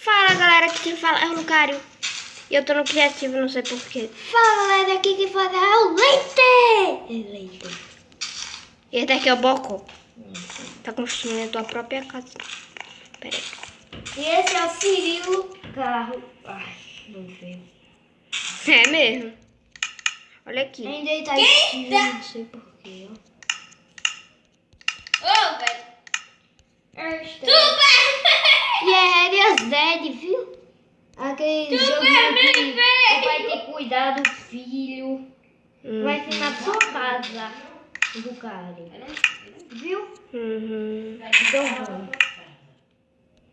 Fala galera, aqui quem fala é o Lucario. E eu tô no criativo, não sei porquê. Fala galera, aqui quem fala é o Leite. E esse daqui é o Bocó. Tá construindo a tua própria casa. Pera aí. E esse é o Cirilo Carro. Ai, não veio. É mesmo. Olha aqui. Ainda ele tá escrito, não sei porquê, ó. Ô, velho. Super! E é Helios Dead, viu? Aquele jogo que o pai tem que cuidar do filho. Vai ser na sua casa, do cara. Viu? Uhum. Então vamos.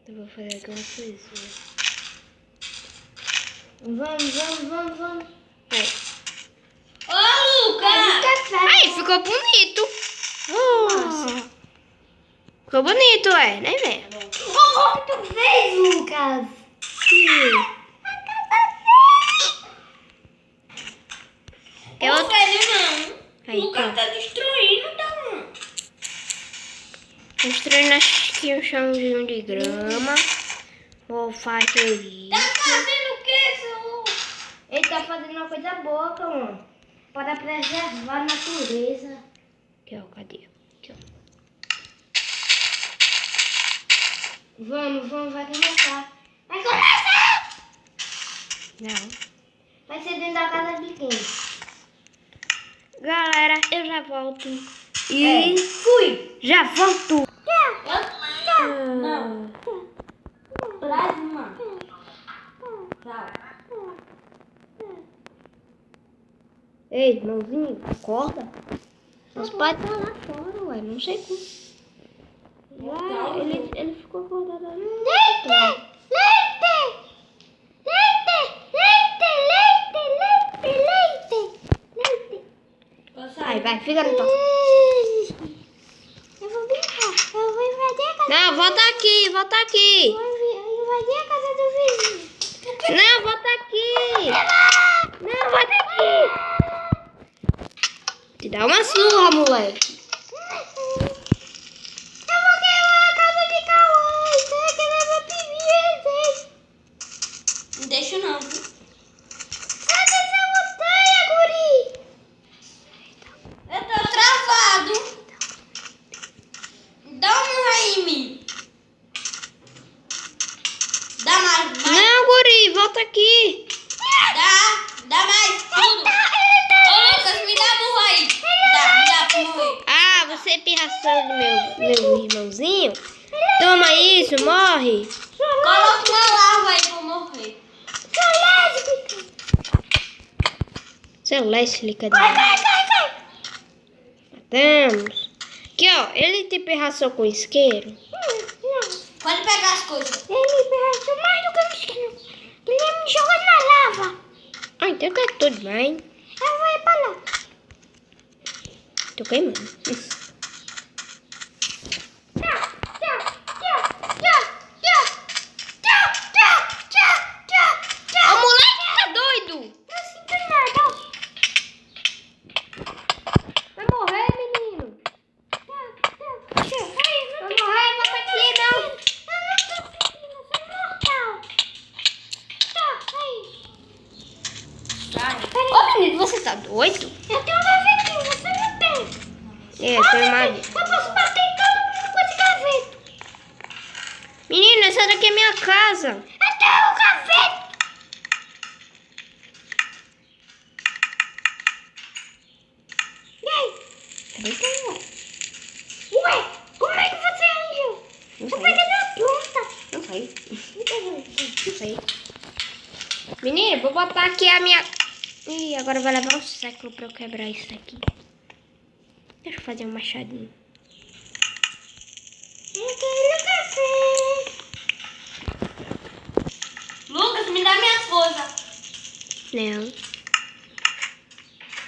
Eu vou fazer aqui uma coisinha. Vamos. Aí. Ô, Lucas. Aí, ficou bonito. Ficou bonito, né, velho? Tu fez, Lucas? É Ô, outro. velho, não. Aí, O Lucas pronto. tá destruindo, tá? Construindo aqui um chãozinho de grama. Vou fazer isso. Tá fazendo o que, seu? Ele tá fazendo uma coisa boa, mano. Para preservar a natureza. Aqui, ó, cadê? Aqui, ó. Vamos, vai começar. Vai começar! Não. Vai ser dentro da casa de quem? Galera, eu já volto. E Fui! já volto. Não. Plasma. Tchau. Ei, irmãozinho, acorda. Os pais estão lá fora, ué. Não sei como. Lá, ele ficou acordado ali. Leite! Vai, fica no toque. Eu vou brincar. Eu vou invadir a casa. Não, volta aqui. Eu vou invadir a casa do vizinho. Não, volta aqui. Não, volta aqui. Te dá uma surra, moleque. Eu vou queimar a casa de Cauã. Você vai queimar meu pimenta. Não deixo não. Sai dessa montanha, guri. Eu tô travado. Dá um aí em mim. Dá mais. Não, guri, volta aqui. Dá mais tudo. Ô, Lucas, me dá burro aí. Me dá burro aí. Ah, você é pirração do meu irmãozinho? Toma isso, morre. Coloca uma larva aí pra eu morrer. Seu Leslie, cadê? Cai. Matamos. Aqui, ó, ele te pirração com isqueiro. Não. Pode pegar as coisas. Ele me perguntou mais do que eu esqueci. Ele me jogou na lava. Ah, então tá tudo bem. Eu vou ir pra lá. Tô queimando. Ô, moleque, tá doido? Não sinto nada. Vai morrer, menino. Vai morrer, volta aqui, não. Eu não tô sentindo, eu sou mortal. Ô, menino, você tá doido? Eu tenho uma vetinha, você não tem. É, tem mais. Eu posso bater em todo mundo com esse gaveta. Menino, essa daqui é minha casa. Eu tenho um gaveta. E aí? Cadê que eu vou? Ué, como é que você arranjou? Não Eu sei. peguei minha planta. Não sei. Menino, vou botar aqui a minha... Ih, agora vai levar um século pra eu quebrar isso aqui. Deixa eu fazer um machadinho. Eu quero café. Lucas, me dá minha força. Não.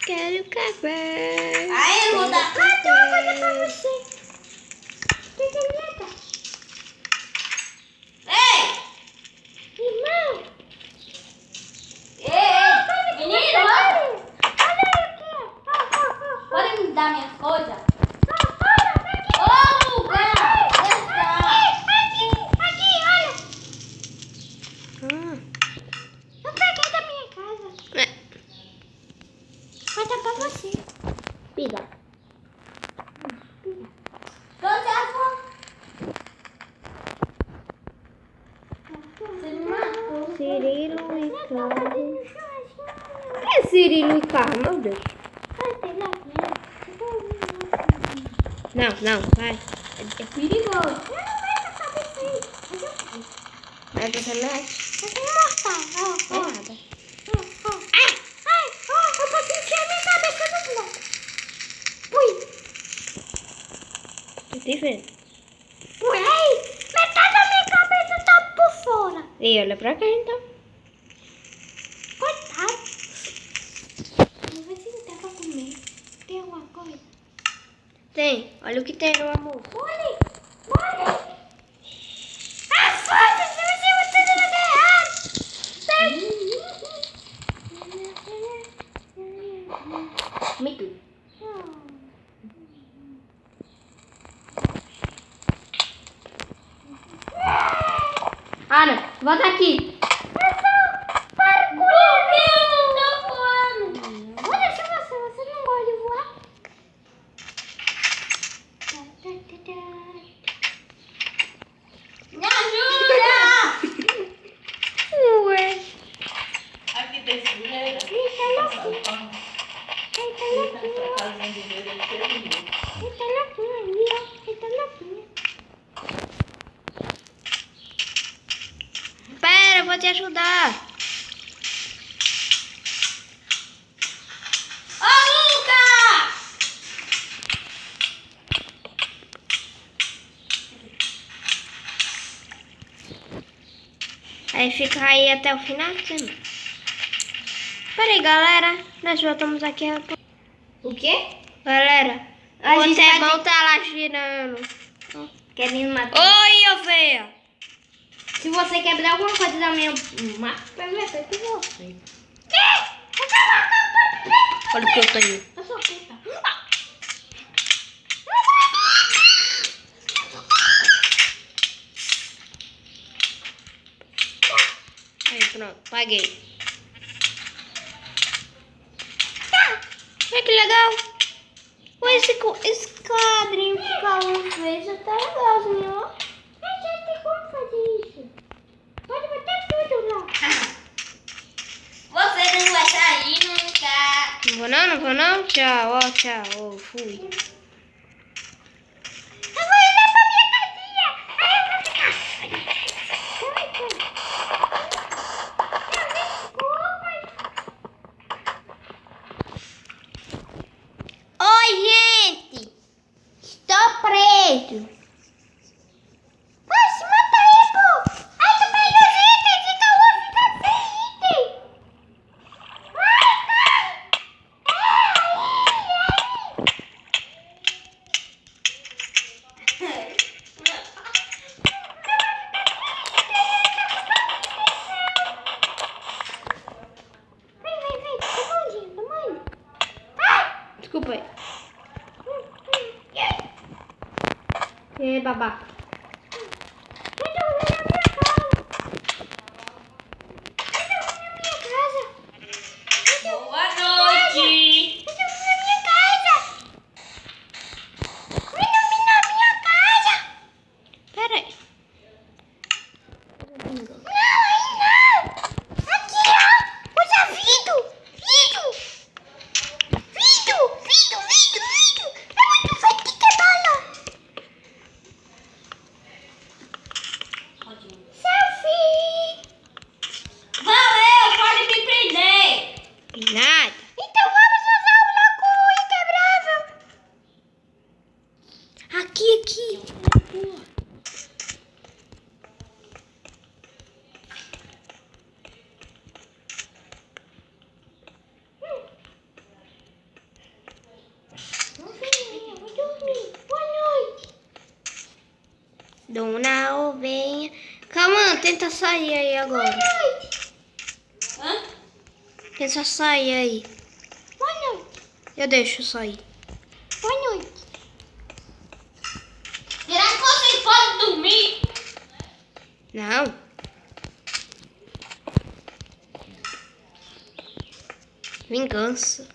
Quero café. Aí eu vou dar. Ah, tem uma coisa pra você. Tem caneta? Ei! Irmão. Ei! Menino, Olha aqui. pode me dar minha coisa? Olha aqui. Ô, Lucas! Deixa. Aqui, olha. Cirilo e carro. É Cirilo e carro, meu Deus. Não, não, vai. É perigoso. Vai pra celular? É nada. Eu posso enfiar minha cabeça no bloco. Ui, Tô te vendo. ui, metade da minha cabeça tá por fora. E olha pra cá então. Coitado. Vou ver se não tem pra comer. Tem alguma coisa? Tem, olha o que tem no amor. Olha, olha. As forças de cima tudo no errado. Me tu. Ana, volta aqui. Olha, se você não gosta de voar. Me ajuda! Ué. Aqui tem sujeira. Pera, eu vou te ajudar. Ô, Luca! Aí fica aí até o final de semana. Pera aí, galera. Nós voltamos aqui a pouco. O quê? Galera, A o gente vai Tebão tá lá girando. Querendo matar. Oi, ovelha. Se você quebrar alguma coisa da minha mapa, vai meter com você. Olha o que eu tenho. Eu sou puta. Aí, pronto, paguei. Olha que legal. Olha esse quadrinho que o Calum fez. Tá legalzinho, ó. Mas gente, como fazer isso? Pode botar tudo lá. Você não vai sair nunca. Não vou não, não vou não. Tchau, ó, tchau. Ó, fui. Eu vou ir lá pra minha casinha. Aí eu vou ficar. Oi, gente. Estou preso. Vai, se mata aí, pô. Aí tu pega os itens, então eu vou ficar sem item. Vem, toma indo. Desculpa aí. E aí, babá? Boa noite. Pera aí. Valeu, pode me prender. Nada. Então vamos usar o louco inquebrável. Aqui. Eu vou dormir. Boa noite. Dona ovelha. Calma, tenta sair aí agora. Hã? Tenta sair aí. Boa noite. Eu deixo sair. Boa noite. Será que vocês podem dormir? Não. Vingança.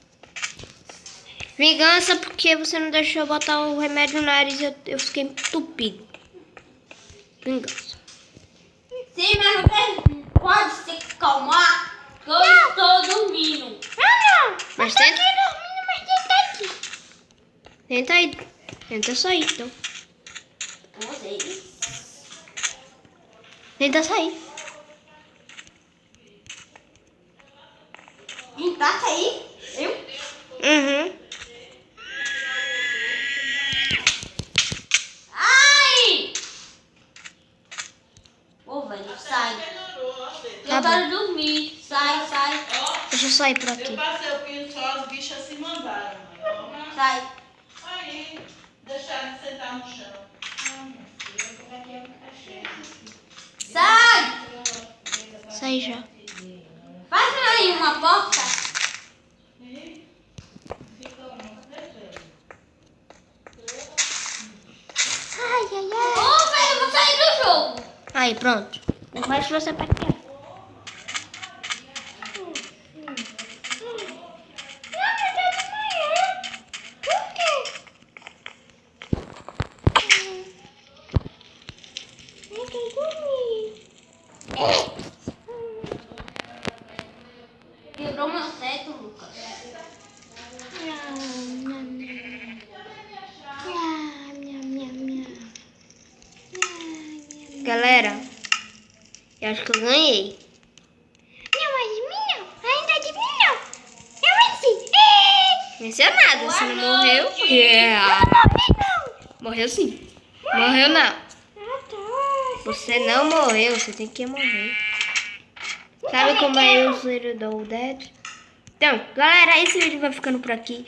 Vingança porque você não deixou eu botar o remédio no nariz e eu fiquei entupido. Vingança. Sim, mas você pode ser Tenta sair, então. Com vocês. Tenta sair. Empata aí. Eu? Uhum. Ai! Ô, velho, sai. Tá Eu quero dormir. Sai, sai. Deixa eu sair por aqui. Eu passei o pino só, as bichas se mandaram, mãe. Sai. Aí, deixaram de sentar no chão. Sai! Sai já. Faz aí uma porta. Ai, ai, Ô, velho, eu vou sair do jogo. Aí, pronto. Mas você vai criar. Quebrou meu teto, Lucas. Galera, eu acho que eu ganhei. Não, mas de mim não. Ainda de mim não. Eu venci. Venceu nada, você não morreu. Morreu sim. Morreu não. Ah, tá. Você não morreu, você tem que morrer. Sabe como é o Zero do Dead? Então, galera, esse vídeo vai ficando por aqui.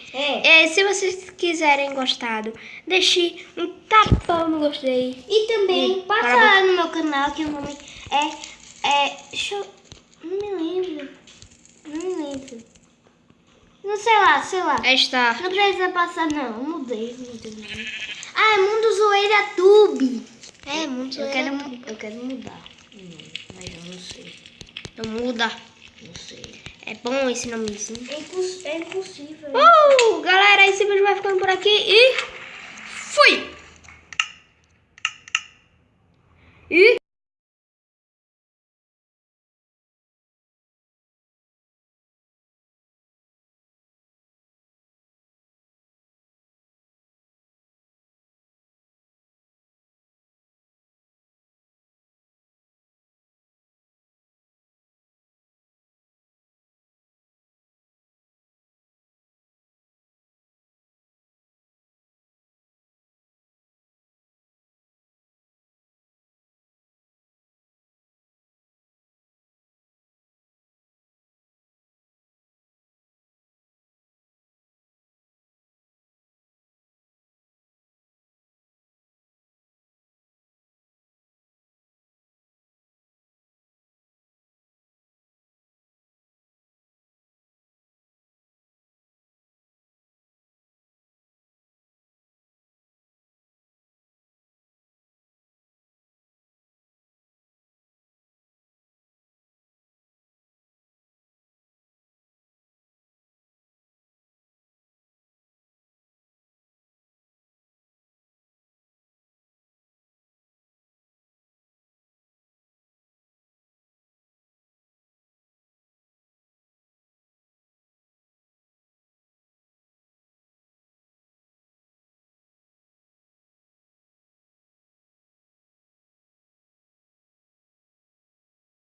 Se vocês quiserem gostado, deixe um tapão no gostei. E também passa para lá no meu canal que o nome deixa eu, não me lembro. Não sei lá. Aí está. Não precisa passar não, mudei. Ah, é Mundo Zoeira Tube. É, muito Eu legal. quero mudar. Mas eu não sei. Então muda. Não sei. É bom esse nomezinho. É impossível. Galera, esse vídeo vai ficando por aqui e fui! E